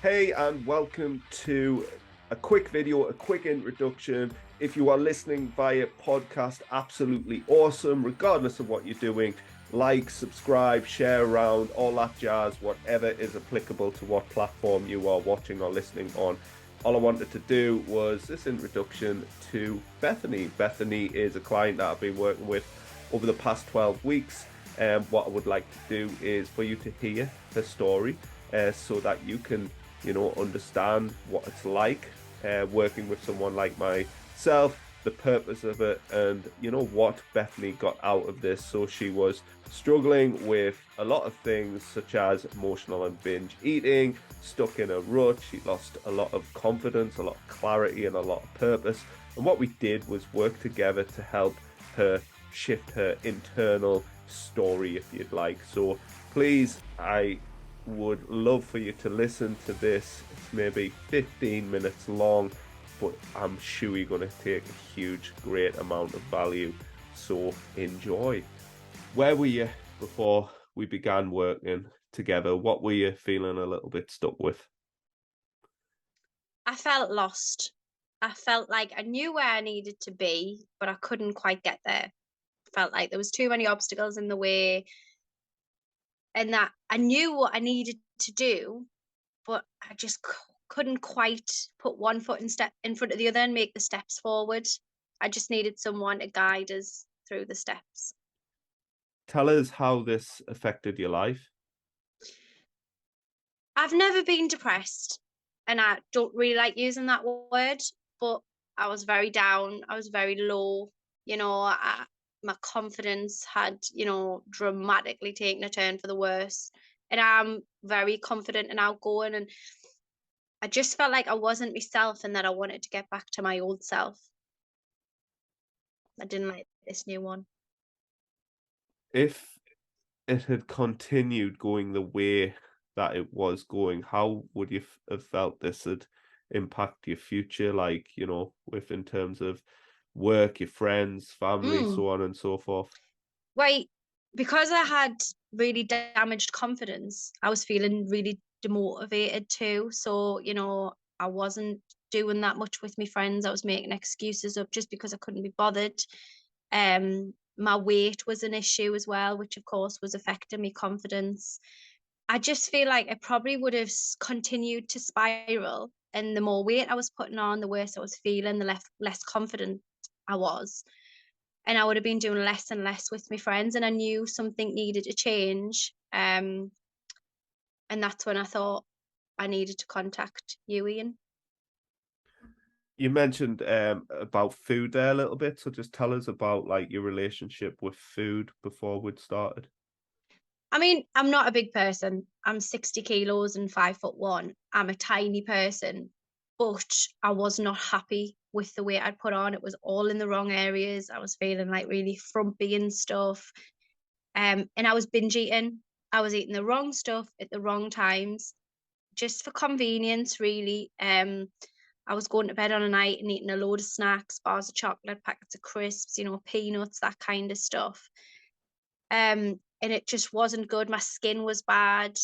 Hey, and welcome to a quick video, a quick introduction. If you are listening via podcast, absolutely awesome. Regardless of what you're doing, like, subscribe, share around, all that jazz, whatever is applicable to what platform you are watching or listening on. All I wanted to do was this introduction to Bethany. Bethany is a client that I've been working with over the past 12 weeks. And what I would like to do is for you to hear her story so that you can understand what it's like working with someone like myself, the purpose of it, and what Bethany got out of this. So she was struggling with a lot of things such as emotional and binge eating, stuck in a rut. She lost a lot of confidence, a lot of clarity, and a lot of purpose. And what we did was work together to help her shift her internal story, if you'd like. So please, I would love for you to listen to this. It's maybe 15 minutes long, but I'm sure you're going to take a huge, great amount of value. So enjoy. Where were you before we began working together? What were you feeling a little bit stuck with? I felt lost. I felt like I knew where I needed to be, but I couldn't quite get there. Felt like there was too many obstacles in the way, and that I knew what I needed to do, but I just couldn't quite put one foot in front of the other and make the steps forward. I just needed someone to guide us through the steps. Tell us how this affected your life. I've never been depressed, and I don't really like using that word, but I was very down. I was very low. My confidence had, dramatically taken a turn for the worse. And I'm very confident and outgoing, and I just felt like I wasn't myself and that I wanted to get back to my old self. I didn't like this new one. If it had continued going the way that it was going, how would you have felt this would impact your future, like, with in terms of work, your friends, family, Mm. so on and so forth? Wait, because I had really damaged confidence, I was feeling really demotivated too. So, I wasn't doing that much with my friends. I was making excuses up just because I couldn't be bothered. My weight was an issue as well, which of course was affecting my confidence. I just feel like I probably would have continued to spiral. And the more weight I was putting on, the worse I was feeling, the less confident I was. And I would have been doing less and less with my friends. And I knew something needed to change. And that's when I thought I needed to contact you, Ian. You mentioned about food there a little bit, so just tell us about like your relationship with food before we'd started. I mean, I'm not a big person. I'm 60 kilos and 5'1". I'm a tiny person, but I was not happy with the weight I'd put on. It was all in the wrong areas. I was feeling like really frumpy and stuff. And I was binge eating. I was eating the wrong stuff at the wrong times, just for convenience, really. I was going to bed on a night and eating a load of snacks, bars of chocolate, packets of crisps, peanuts, that kind of stuff. And it just wasn't good. My skin was bad,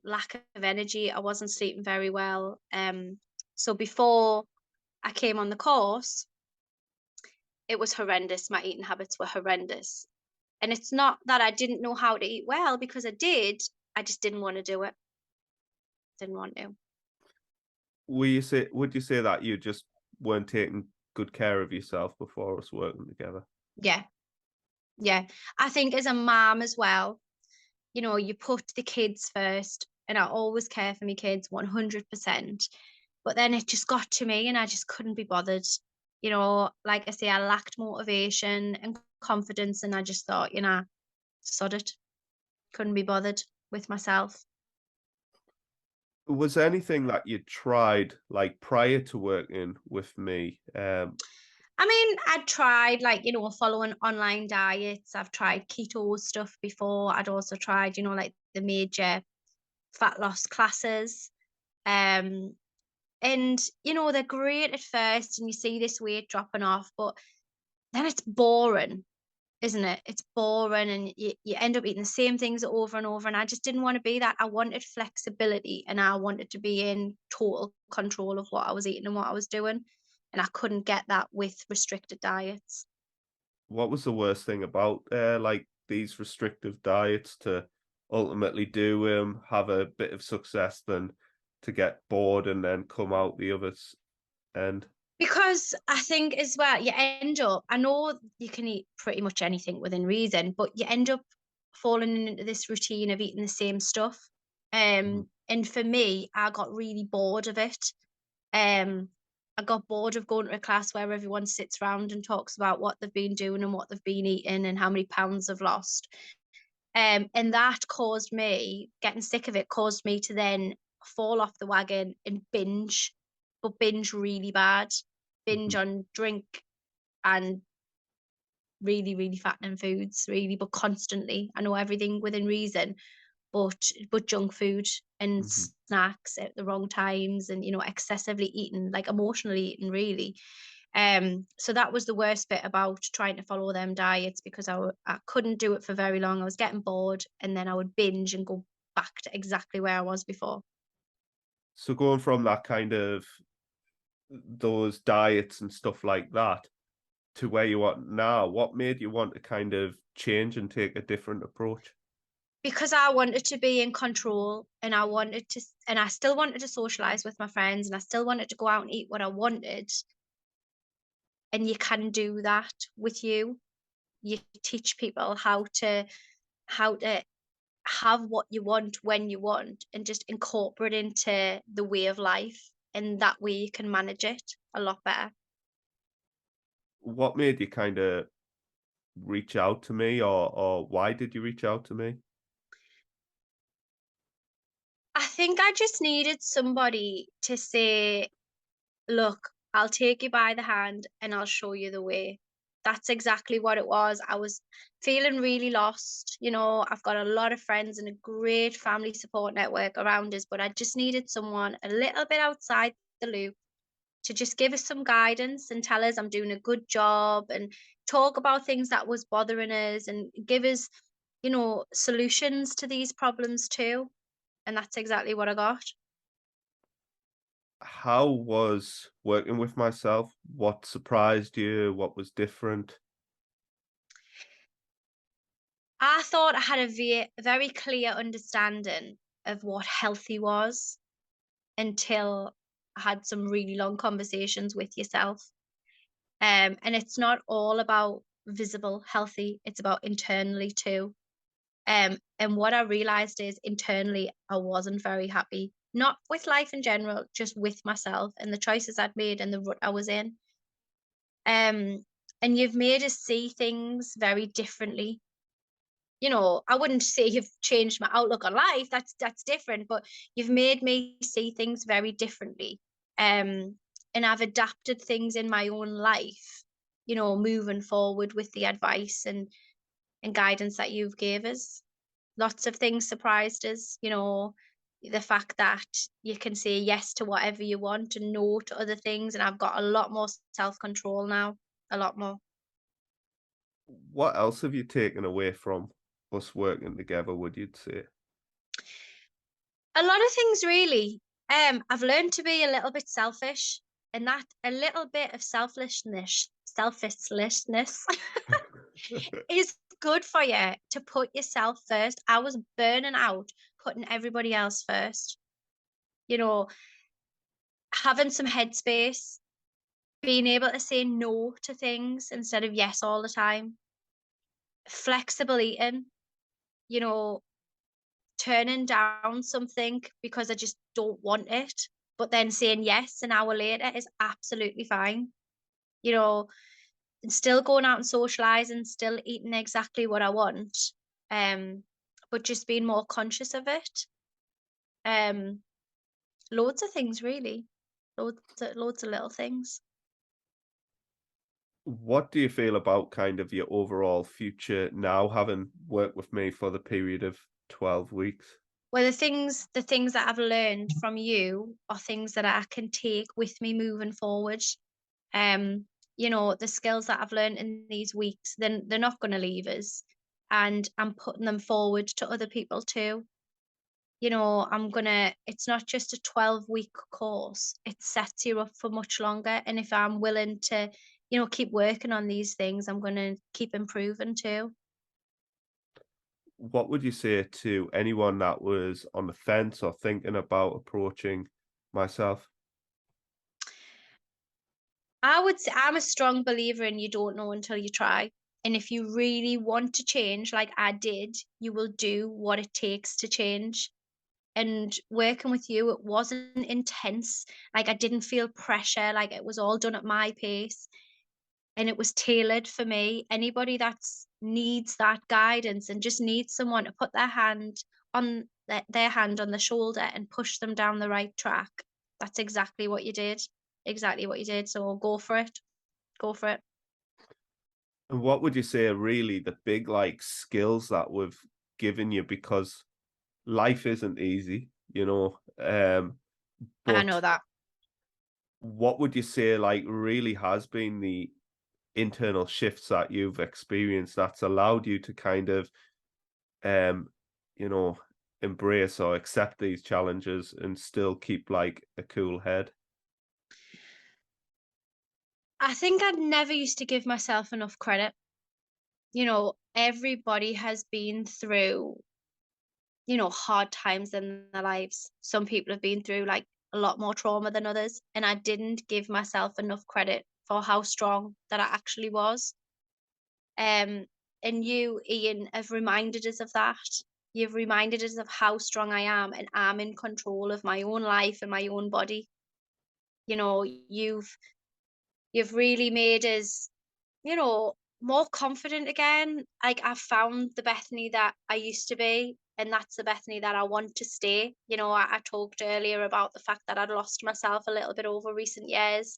lack of energy. I wasn't sleeping very well. So before I came on the course, it was horrendous. My eating habits were horrendous. And it's not that I didn't know how to eat well, because I did. I just didn't want to do it. Didn't want to. Would you say that you just weren't taking good care of yourself before us working together? Yeah. Yeah. I think as a mom as well, you put the kids first, and I always care for my kids 100%. But then it just got to me and I just couldn't be bothered. Like I say, I lacked motivation and confidence, and I just thought, sod it. Couldn't be bothered with myself. Was there anything that you tried like prior to working with me? I mean, I tried like, following online diets. I've tried keto stuff before. I'd also tried, like the major fat loss classes. Um, and they're great at first and you see this weight dropping off, but then it's boring. isn't it? It's boring, and you end up eating the same things over and over, and I just didn't wanna be that. I wanted flexibility, and I wanted to be in total control of what I was eating and what I was doing, and I couldn't get that with restricted diets. What was the worst thing about, like, these restrictive diets to ultimately do, have a bit of success than to get bored and then come out the other end? Because I think as well, you end up, I know you can eat pretty much anything within reason, but you end up falling into this routine of eating the same stuff. Mhm, And for me, I got really bored of it. Um, I got bored of going to a class where everyone sits around and talks about what they've been doing and what they've been eating and how many pounds they've lost. And that caused me, getting sick of it, caused me to then fall off the wagon and binge, but binge really bad, binge mhm. on drink and really, really fattening foods, really, but constantly. I know everything within reason, but junk food and Mhm. snacks at the wrong times, and excessively eating, like emotionally eating, really. So that was the worst bit about trying to follow them diets, because I couldn't do it for very long. I was getting bored, and then I would binge and go back to exactly where I was before. So going from that kind of those diets and stuff like that to where you are now, what made you want to kind of change and take a different approach? Because I wanted to be in control, and I still wanted to socialize with my friends, and I still wanted to go out and eat what I wanted. And you can do that with you. You teach people how to have what you want when you want, and just incorporate into the way of life, and that way you can manage it a lot better. What made you kinda reach out to me, or why did you reach out to me? I think I just needed somebody to say, look, I'll take you by the hand and I'll show you the way. That's exactly what it was. I was feeling really lost. I've got a lot of friends and a great family support network around us, but I just needed someone a little bit outside the loop to just give us some guidance and tell us I'm doing a good job, and talk about things that was bothering us, and give us, solutions to these problems too. And that's exactly what I got. How was working with myself? What surprised you? What was different? I thought I had a very clear understanding of what healthy was, until I had some really long conversations with yourself. And it's not all about visible healthy, it's about internally too. And what I realized is, internally, I wasn't very happy. Not with life in general, just with myself and the choices I'd made and the rut I was in. Um, and you've made us see things very differently. I wouldn't say you've changed my outlook on life. That's different, but you've made me see things very differently. And I've adapted things in my own life, moving forward with the advice and guidance that you've gave us. Lots of things surprised us, the fact that you can say yes to whatever you want and no to other things. And I've got a lot more self-control now, a lot more. What else have you taken away from us working together, would you say? A lot of things, really. I've learned to be a little bit selfish, and that a little bit of selfishness is good for you, to put yourself first. I was burning out putting everybody else first. You know, having some headspace, being able to say no to things instead of yes all the time, flexible eating, you know, turning down something because I just don't want it, but then saying yes an hour later is absolutely fine. You know, and still going out and socializing, still eating exactly what I want, um, but just being more conscious of it. Um, Loads of things, really. Loads of little things. What do you feel about kind of your overall future now, having worked with me for the period of 12 weeks? Well, the things that I've learned from you are things that I can take with me moving forward. you know, the skills that I've learned in these weeks, then they're not going to leave us. And I'm putting them forward to other people too. You know, it's not just a 12-week course, it sets you up for much longer. And if I'm willing to, you know, keep working on these things, I'm going to keep improving too. What would you say to anyone that was on the fence or thinking about approaching myself? I would say I'm a strong believer in you don't know until you try. And if you really want to change, like I did, you will do what it takes to change. And working with you, it wasn't intense. Like I didn't feel pressure, like it was all done at my pace and it was tailored for me. Anybody that's needs that guidance and just needs someone to put their hand on the shoulder and push them down the right track. That's exactly what you did. Exactly what you did. So go for it. Go for it. And what would you say are really the big like skills that we've given you? Because life isn't easy, I know but that. what would you say like really has been the internal shifts that you've experienced that's allowed you to kind of um you know embrace or accept these challenges and still keep like a cool head? I think I never used to give myself enough credit. You know, everybody has been through, you know, hard times in their lives. Some people have been through like a lot more trauma than others. And I didn't give myself enough credit for how strong that I actually was. Um, and you, Ian, have reminded us of that. You've reminded us of how strong I am and I'm in control of my own life and my own body. You know, you've really made us, you know, more confident again. Like I've found the Bethany that I used to be, and that's the Bethany that I want to stay. You know, I talked earlier about the fact that I'd lost myself a little bit over recent years,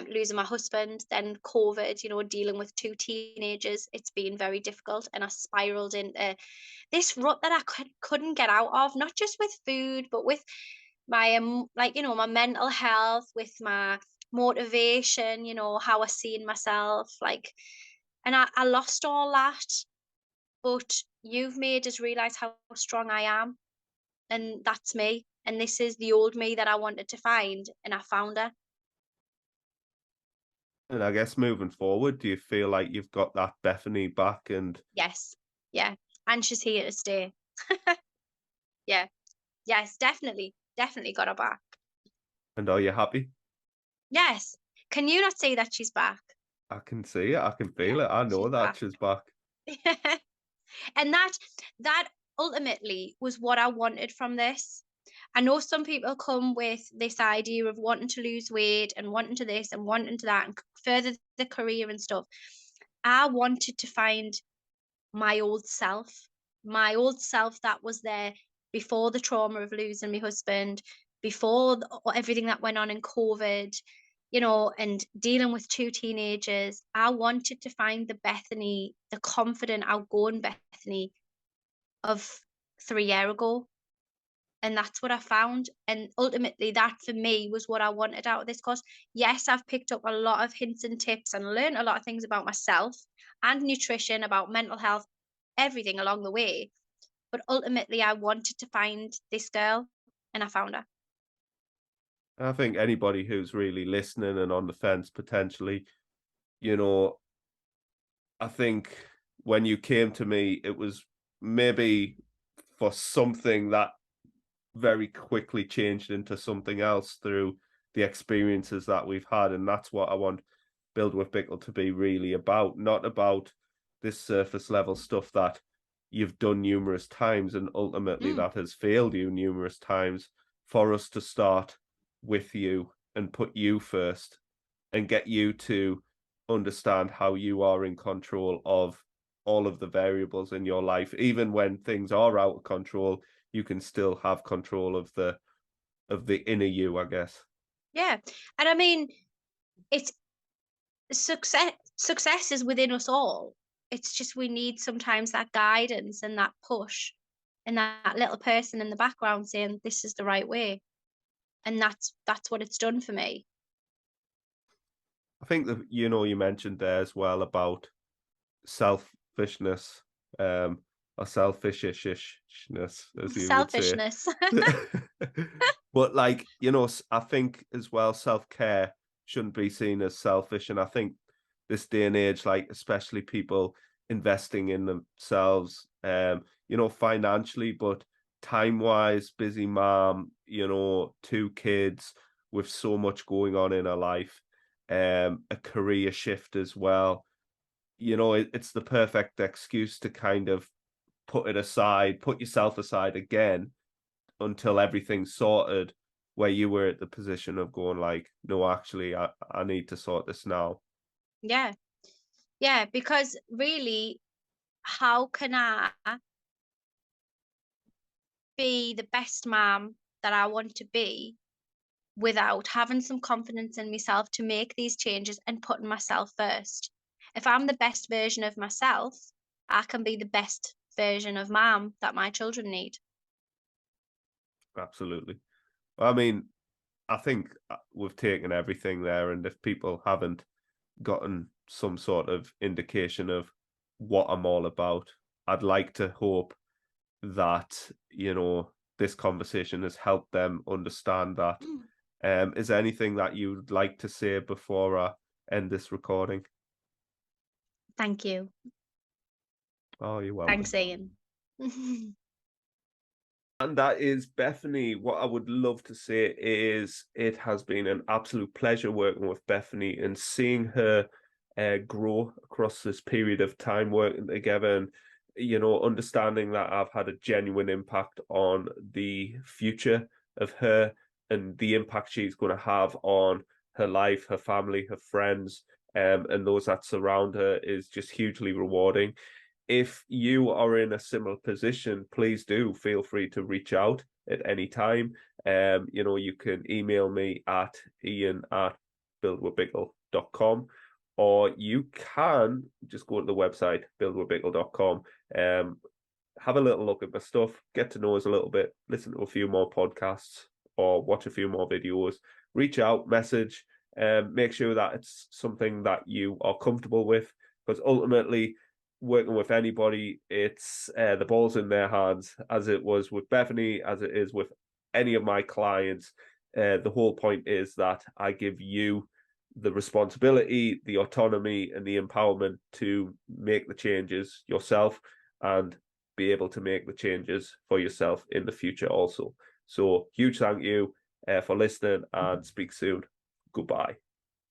losing my husband, then COVID, you know, dealing with two teenagers. It's been very difficult, and I spiraled into this rut that couldn't get out of, not just with food, but with my like, you know, my mental health, with my motivation, you know, how I seen myself, like, and I lost all that. But you've made us realize how strong I am, and that's me. And this is the old me that I wanted to find, and I found her. And I guess moving forward, do you feel like you've got that Bethany back Yes. Yeah. And she's here to stay. Yeah. Yes, definitely. Definitely got her back. and are you happy? Yes. Can you not see that she's back? I can see it, I can Yeah, feel it, I know she's that back. she's back. And that ultimately was what I wanted from this. I know some people come with this idea of wanting to lose weight and wanting to this and wanting to that and further the career and stuff. I wanted to find my my old self that was there before the trauma of losing my husband, before everything that went on in COVID, you know, and dealing with two teenagers. I wanted to find the Bethany, the confident, outgoing Bethany of 3 years ago. And that's what I found. And ultimately, that for me was what I wanted out of this course. Yes, I've picked up a lot of hints and tips and learned a lot of things about myself and nutrition, about mental health, everything along the way. But ultimately, I wanted to find this girl and I found her. I think anybody who's really listening and on the fence potentially, you know, I think when you came to me, it was maybe for something that very quickly changed into something else through the experiences that we've had. And that's what I want Build with Bickle to be really about, not about this surface level stuff that you've done numerous times and ultimately Mm, that has failed you numerous times, for us to start with you and put you first and get you to understand how you are in control of all of the variables in your life. Even when things are out of control, you can still have control of the inner you, I guess. yeah. And I mean, it's success is within us all. It's just we need sometimes that guidance and that push and that little person in the background saying this is the right way. And that's what it's done for me. I think that, you mentioned there as well about selfishness, or selfishness, as you would say. Selfishness. But like, I think as well, self-care shouldn't be seen as selfish. And I think this day and age, like especially people investing in themselves, financially, but time-wise, busy mom, two kids with so much going on in her life, a career shift as well. It's the perfect excuse to kind of put it aside, put yourself aside again until everything's sorted, where you were at the position of going like, no, actually, I need to sort this now. Yeah. Yeah, because really, how can I be the best mom that I want to be without having some confidence in myself to make these changes and putting myself first? If I'm the best version of myself, I can be the best version of mom that my children need. Absolutely. I mean, I think we've taken everything there, and if people haven't gotten some sort of indication of what I'm all about, I'd like to hope that, this conversation has helped them understand that. Is there anything that you'd like to say before I end this recording? Thank you. Oh, you're welcome. Thanks, Ian. And that is Bethany. What I would love to say is it has been an absolute pleasure working with Bethany and seeing her grow across this period of time working together, and understanding that I've had a genuine impact on the future of her and the impact she's going to have on her life, her family, her friends, and those that surround her is just hugely rewarding. If you are in a similar position, please do feel free to reach out at any time. You can email me at ian@buildwithbickle.com, or you can just go to the website, buildwithbickle.com. Have a little look at my stuff, get to know us a little bit, listen to a few more podcasts or watch a few more videos, reach out, message, make sure that it's something that you are comfortable with, because ultimately, working with anybody, it's the ball's in their hands, as it was with Bethany, as it is with any of my clients. The whole point is that I give you the responsibility, the autonomy, and the empowerment to make the changes yourself and be able to make the changes for yourself in the future also. So huge thank you for listening, and speak soon. Goodbye.